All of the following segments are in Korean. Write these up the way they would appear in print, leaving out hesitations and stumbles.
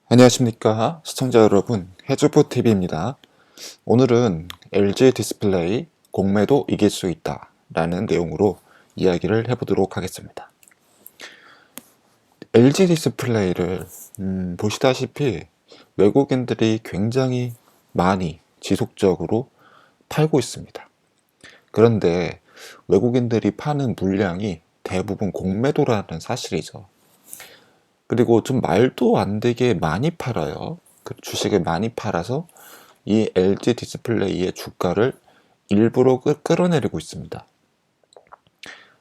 안녕하십니까 시청자 여러분, 해주부TV입니다. 오늘은 LG 디스플레이 공매도 이길 수 있다 라는 내용으로 이야기를 해보도록 하겠습니다. LG 디스플레이를 보시다시피 외국인들이 굉장히 많이 지속적으로 팔고 있습니다. 그런데 외국인들이 파는 물량이 대부분 공매도라는 사실이죠. 그리고 좀 말도 안 되게 많이 팔아요. 그 주식을 많이 팔아서 이 LG 디스플레이의 주가를 일부러 끌어내리고 있습니다.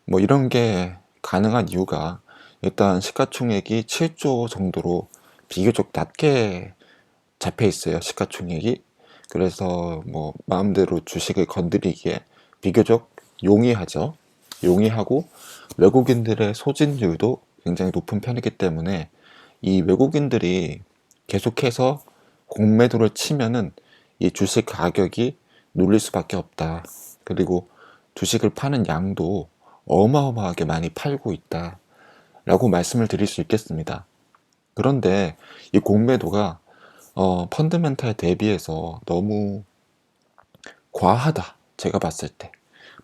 뭐 이런 게 가능한 이유가, 일단 시가총액이 7조 정도로 비교적 낮게 잡혀 있어요. 시가총액이. 그래서 뭐 마음대로 주식을 건드리기에 비교적 용이하죠. 용이하고 외국인들의 소진율도 굉장히 높은 편이기 때문에 이 외국인들이 계속해서 공매도를 치면은 이 주식 가격이 눌릴 수밖에 없다. 그리고 주식을 파는 양도 어마어마하게 많이 팔고 있다 라고 말씀을 드릴 수 있겠습니다. 그런데 이 공매도가 펀드멘탈 대비해서 너무 과하다. 제가 봤을 때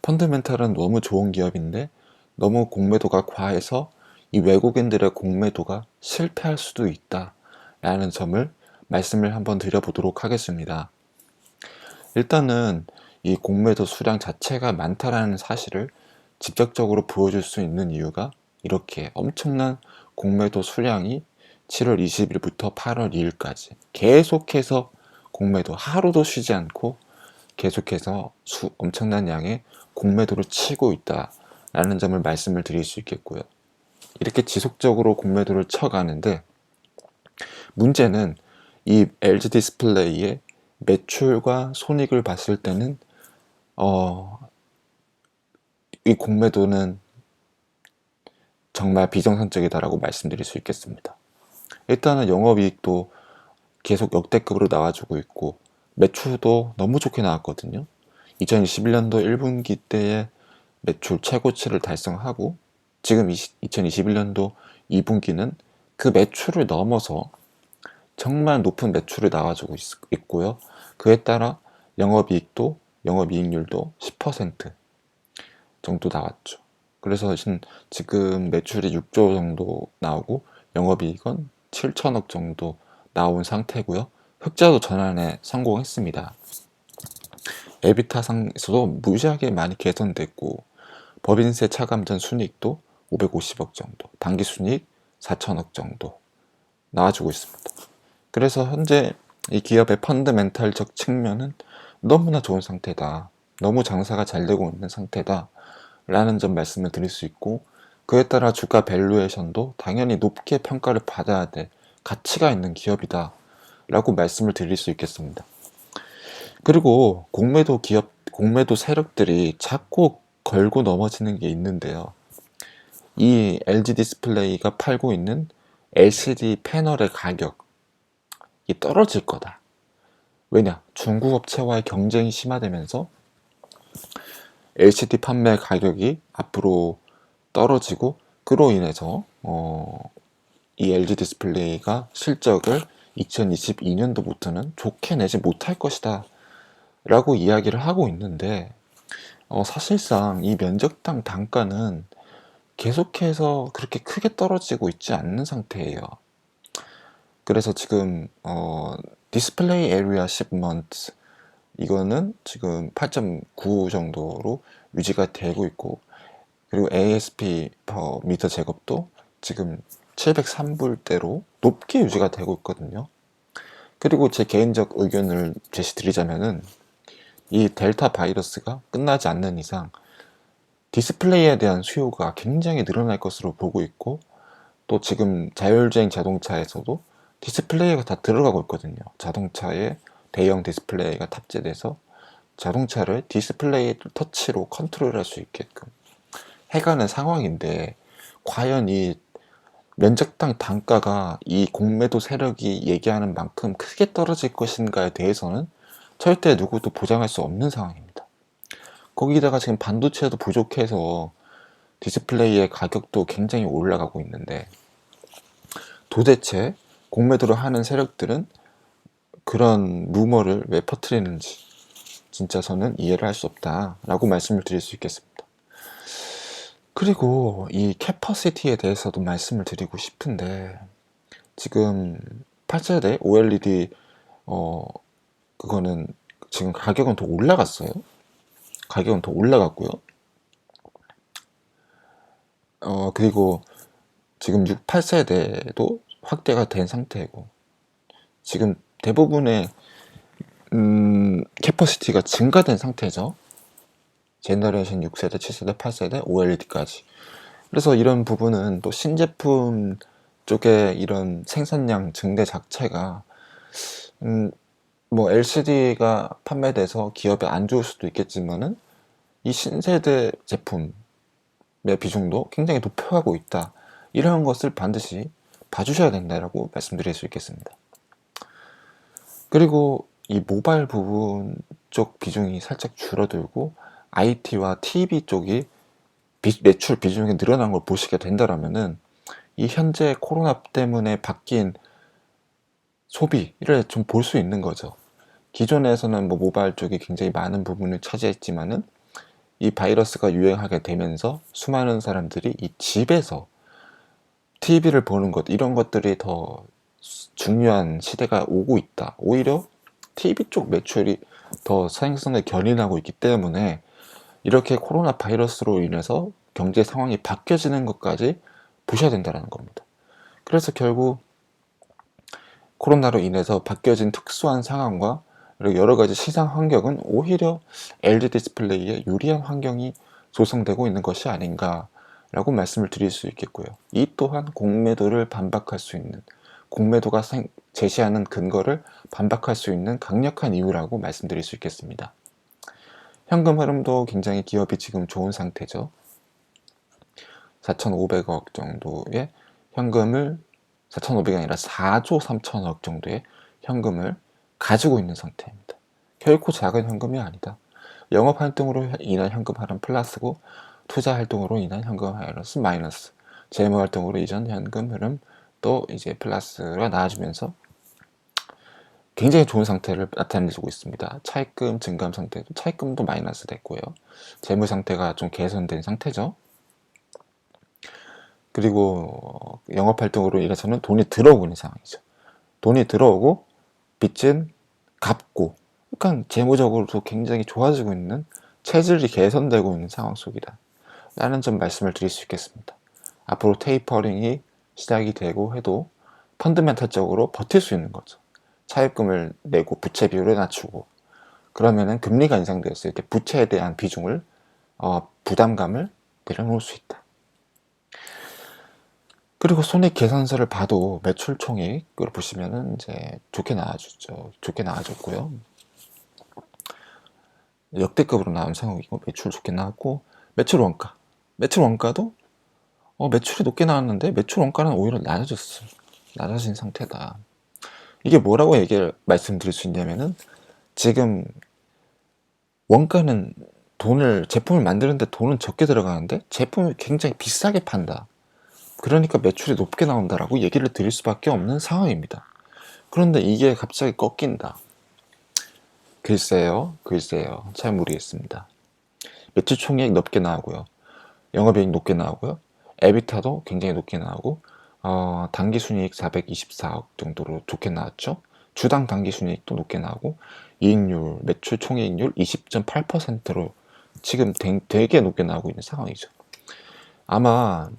펀드멘탈은 너무 좋은 기업인데 너무 공매도가 과해서 이 외국인들의 공매도가 실패할 수도 있다 라는 점을 말씀을 한번 드려보도록 하겠습니다. 일단은 이 공매도 수량 자체가 많다라는 사실을 직접적으로 보여줄 수 있는 이유가, 이렇게 엄청난 공매도 수량이 7월 20일부터 8월 2일까지 계속해서 공매도 하루도 쉬지 않고 계속해서 엄청난 양의 공매도를 치고 있다라는 점을 말씀을 드릴 수 있겠고요. 이렇게 지속적으로 공매도를 쳐가는데, 문제는 이 LG 디스플레이의 매출과 손익을 봤을 때는 이 공매도는 정말 비정상적이다라고 말씀드릴 수 있겠습니다. 일단은 영업이익도 계속 역대급으로 나와주고 있고 매출도 너무 좋게 나왔거든요. 2021년도 1분기 때의 매출 최고치를 달성하고 지금 2021년도 2분기는 그 매출을 넘어서 정말 높은 매출을 나와주고 있고요. 그에 따라 영업이익률도 10% 정도 나왔죠. 그래서 지금 매출이 6조 정도 나오고 영업이익은 7천억 정도 나온 상태고요. 흑자도 전환에 성공했습니다. 에비타 상에서도 무지하게 많이 개선됐고 법인세 차감 전 순이익도 550억 정도, 당기순이익 4천억 정도 나와주고 있습니다. 그래서 현재 이 기업의 펀드멘탈적 측면은 너무나 좋은 상태다, 너무 장사가 잘 되고 있는 상태다 라는 점 말씀을 드릴 수 있고, 그에 따라 주가 밸류에이션도 당연히 높게 평가를 받아야 될 가치가 있는 기업이다 라고 말씀을 드릴 수 있겠습니다. 그리고 공매도 세력들이 자꾸 걸고 넘어지는 게 있는데요. 이 LG 디스플레이가 팔고 있는 LCD 패널의 가격이 떨어질 거다. 왜냐? 중국 업체와의 경쟁이 심화되면서 LCD 판매 가격이 앞으로 떨어지고, 그로 인해서 이 LG 디스플레이가 실적을 2022년도부터는 좋게 내지 못할 것이다 라고 이야기를 하고 있는데, 사실상 이 면적당 단가는 계속해서 그렇게 크게 떨어지고 있지 않는 상태예요. 그래서 지금 디스플레이 에리아 시프먼트 이거는 지금 8.9 정도로 유지가 되고 있고, 그리고 ASP per 미터 제곱도 지금 703불대로 높게 유지가 되고 있거든요. 그리고 제 개인적 의견을 제시드리자면은, 이 델타 바이러스가 끝나지 않는 이상 디스플레이에 대한 수요가 굉장히 늘어날 것으로 보고 있고, 또 지금 자율주행 자동차에서도 디스플레이가 다 들어가고 있거든요. 자동차에 대형 디스플레이가 탑재돼서 자동차를 디스플레이 터치로 컨트롤할 수 있게끔 해가는 상황인데, 과연 이 면적당 단가가 이 공매도 세력이 얘기하는 만큼 크게 떨어질 것인가에 대해서는 절대 누구도 보장할 수 없는 상황입니다. 거기다가 지금 반도체도 부족해서 디스플레이의 가격도 굉장히 올라가고 있는데, 도대체 공매도를 하는 세력들은 그런 루머를 왜 퍼뜨리는지 진짜 저는 이해를 할 수 없다라고 말씀을 드릴 수 있겠습니다. 그리고 이 캐퍼시티에 대해서도 말씀을 드리고 싶은데, 지금 8세대 OLED 그거는 지금 가격은 더 올라갔어요. 가격은 더 올라갔고요. 그리고 지금 6, 8세대도 확대가 된 상태고, 지금 대부분의 캐퍼시티가 증가된 상태죠. 제너레이션 6세대, 7세대, 8세대, OLED까지. 그래서 이런 부분은 또 신제품 쪽에 이런 생산량 증대 자체가 뭐 LCD가 판매돼서 기업에 안 좋을 수도 있겠지만은 이 신세대 제품의 비중도 굉장히 높여가고 있다. 이런 것을 반드시 봐주셔야 된다라고 말씀드릴 수 있겠습니다. 그리고 이 모바일 부분 쪽 비중이 살짝 줄어들고 IT와 TV 쪽이 매출 비중이 늘어난 걸 보시게 된다라면은 이 현재 코로나 때문에 바뀐 소비를 좀 볼 수 있는 거죠. 기존에서는 뭐 모바일 쪽이 굉장히 많은 부분을 차지했지만은 이 바이러스가 유행하게 되면서 수많은 사람들이 이 집에서 TV를 보는 것, 이런 것들이 더 중요한 시대가 오고 있다. 오히려 TV 쪽 매출이 더 상승을 견인하고 있기 때문에 이렇게 코로나 바이러스로 인해서 경제 상황이 바뀌어지는 것까지 보셔야 된다는 겁니다. 그래서 결국 코로나로 인해서 바뀌어진 특수한 상황과 여러 가지 시장 환경은 오히려 LG 디스플레이에 유리한 환경이 조성되고 있는 것이 아닌가라고 말씀을 드릴 수 있겠고요. 이 또한 공매도를 반박할 수 있는, 공매도가 제시하는 근거를 반박할 수 있는 강력한 이유라고 말씀드릴 수 있겠습니다. 현금 흐름도 굉장히 기업이 지금 좋은 상태죠. 4,500억 정도의 현금을, 4,500이 아니라 4조 3천억 정도의 현금을 가지고 있는 상태입니다. 결코 작은 현금이 아니다. 영업 활동으로 인한 현금 할인 플러스고, 투자 활동으로 인한 현금 할인 마이너스, 재무 활동으로 인한 현금 흐름 또 이제 플러스가 나와주면서 굉장히 좋은 상태를 나타내주고 있습니다. 차입금 증감 상태도, 차입금도 마이너스 됐고요. 재무 상태가 좀 개선된 상태죠. 그리고 영업 활동으로 인해서는 돈이 들어오고 있는 상황이죠. 돈이 들어오고 빚은 갚고, 그러니까 재무적으로도 굉장히 좋아지고 있는, 체질이 개선되고 있는 상황 속이다 라는 점 말씀을 드릴 수 있겠습니다. 앞으로 테이퍼링이 시작이 되고 해도 펀드멘탈적으로 버틸 수 있는 거죠. 차입금을 내고 부채 비율을 낮추고, 그러면은 금리가 인상되었을 때 부채에 대한 비중을 부담감을 내려놓을 수 있다. 그리고 손익 계산서를 봐도 매출 총액을 보시면은 이제 좋게 나와줬죠. 좋게 나와줬고요. 역대급으로 나온 상황이고, 매출 좋게 나왔고, 매출 원가, 매출 원가도 매출이 높게 나왔는데 매출 원가는 오히려 낮아졌어. 낮아진 상태다. 이게 뭐라고 말씀드릴 수 있냐면은, 지금 원가는 제품을 만드는데 돈은 적게 들어가는데 제품을 굉장히 비싸게 판다. 그러니까 매출이 높게 나온다라고 얘기를 드릴 수밖에 없는 상황입니다. 그런데 이게 갑자기 꺾인다. 글쎄요. 잘 모르겠습니다. 매출 총액 높게 나오고요. 영업이익 높게 나오고요. 에비타도 굉장히 높게 나오고, 당기순이익 424억 정도로 좋게 나왔죠. 주당 당기순이익도 높게 나오고, 이익률, 매출 총이익률 20.8%로 지금 되게 높게 나오고 있는 상황이죠. 아마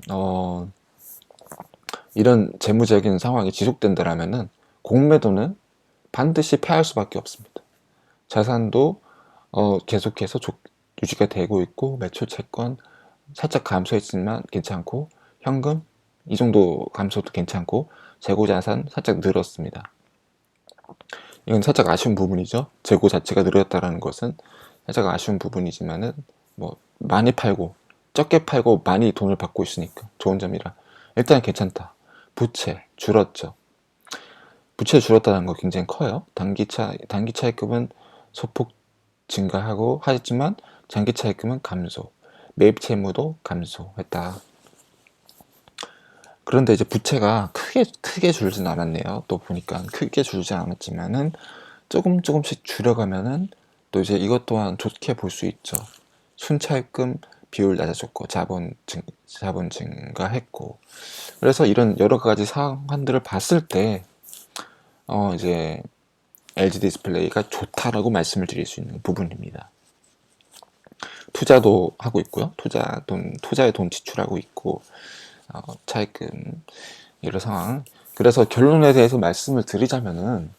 이런 재무적인 상황이 지속된다면은 공매도는 반드시 패할 수밖에 없습니다. 자산도 계속해서 유지가 되고 있고, 매출 채권 살짝 감소했지만 괜찮고, 현금 이 정도 감소도 괜찮고, 재고 자산 살짝 늘었습니다. 이건 살짝 아쉬운 부분이죠. 재고 자체가 늘었다라는 것은 살짝 아쉬운 부분이지만은 뭐 많이 팔고 적게 팔고 많이 돈을 받고 있으니까 좋은 점이라 일단 괜찮다. 부채 줄었죠. 부채 줄었다는 거 굉장히 커요. 단기 차입금은 소폭 증가하고 하지만 장기 차입금은 감소, 매입 채무도 감소했다. 그런데 이제 부채가 크게 줄진 않았네요. 또 보니까 크게 줄지 않았지만은 조금씩 줄여가면은 또 이제 이것 또한 좋게 볼 수 있죠. 순차입금 비율 낮아졌고 자본 증가했고. 그래서 이런 여러 가지 상황들을 봤을 때 이제 LG 디스플레이가 좋다라고 말씀을 드릴 수 있는 부분입니다. 투자도 하고 있고요. 투자에 돈 지출하고 있고, 차입금 이런 상황. 그래서 결론에 대해서 말씀을 드리자면은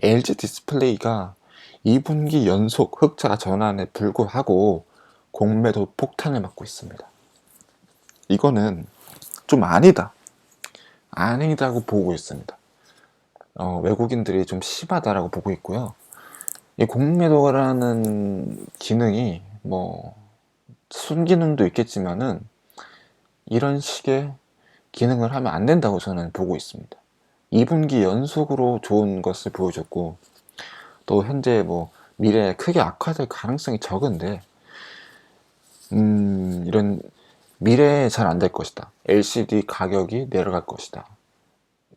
LG 디스플레이가 2분기 연속 흑자 전환에 불구하고 공매도 폭탄을 맞고 있습니다. 이거는 좀 아니다고 보고 있습니다. 외국인들이 좀 심하다라고 보고 있고요. 이 공매도라는 기능이 뭐 순기능도 있겠지만은 이런 식의 기능을 하면 안 된다고 저는 보고 있습니다. 2분기 연속으로 좋은 것을 보여줬고, 또 현재 뭐 미래에 크게 악화될 가능성이 적은데, 이런 미래에 잘 안 될 것이다. LCD 가격이 내려갈 것이다.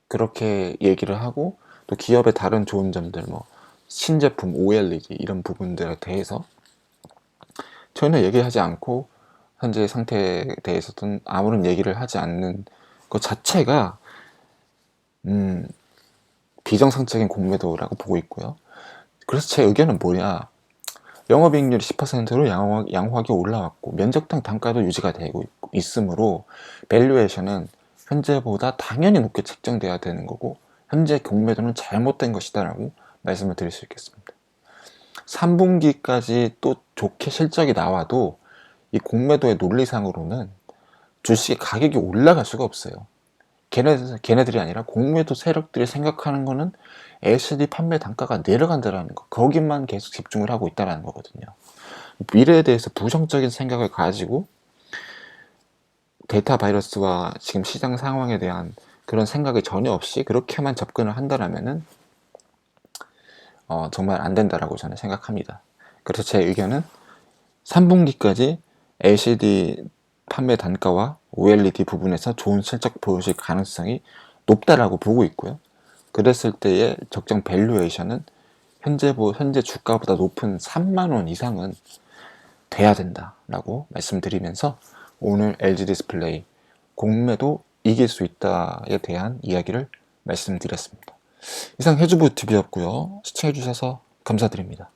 그렇게 얘기를 하고, 또 기업의 다른 좋은 점들, 뭐 신제품, OLED 이런 부분들에 대해서 전혀 얘기하지 않고 현재 상태에 대해서는 아무런 얘기를 하지 않는 것 자체가 비정상적인 공매도라고 보고 있고요. 그래서 제 의견은 뭐냐, 영업이익률이 10%로 양호하게 올라왔고 면적당 단가도 유지가 되고 있으므로 밸류에이션은 현재보다 당연히 높게 책정돼야 되는 거고, 현재 공매도는 잘못된 것이다 라고 말씀을 드릴 수 있겠습니다. 3분기까지 또 좋게 실적이 나와도 이 공매도의 논리상으로는 주식의 가격이 올라갈 수가 없어요. 걔네들이 아니라 공매도 세력들이 생각하는 거는 LCD 판매 단가가 내려간다라는 거, 거기만 계속 집중을 하고 있다는 거거든요. 미래에 대해서 부정적인 생각을 가지고 데이터 바이러스와 지금 시장 상황에 대한 그런 생각이 전혀 없이 그렇게만 접근을 한다라면은 정말 안 된다라고 저는 생각합니다. 그래서 제 의견은 3분기까지 LCD 판매 단가와 OLED 부분에서 좋은 실적 보여줄 가능성이 높다라고 보고 있고요. 그랬을 때의 적정 밸류에이션은 현재 주가보다 높은 3만 원 이상은 돼야 된다라고 말씀드리면서 오늘 LG 디스플레이 공매도 이길 수 있다에 대한 이야기를 말씀드렸습니다. 이상 해주부 TV였고요. 시청해주셔서 감사드립니다.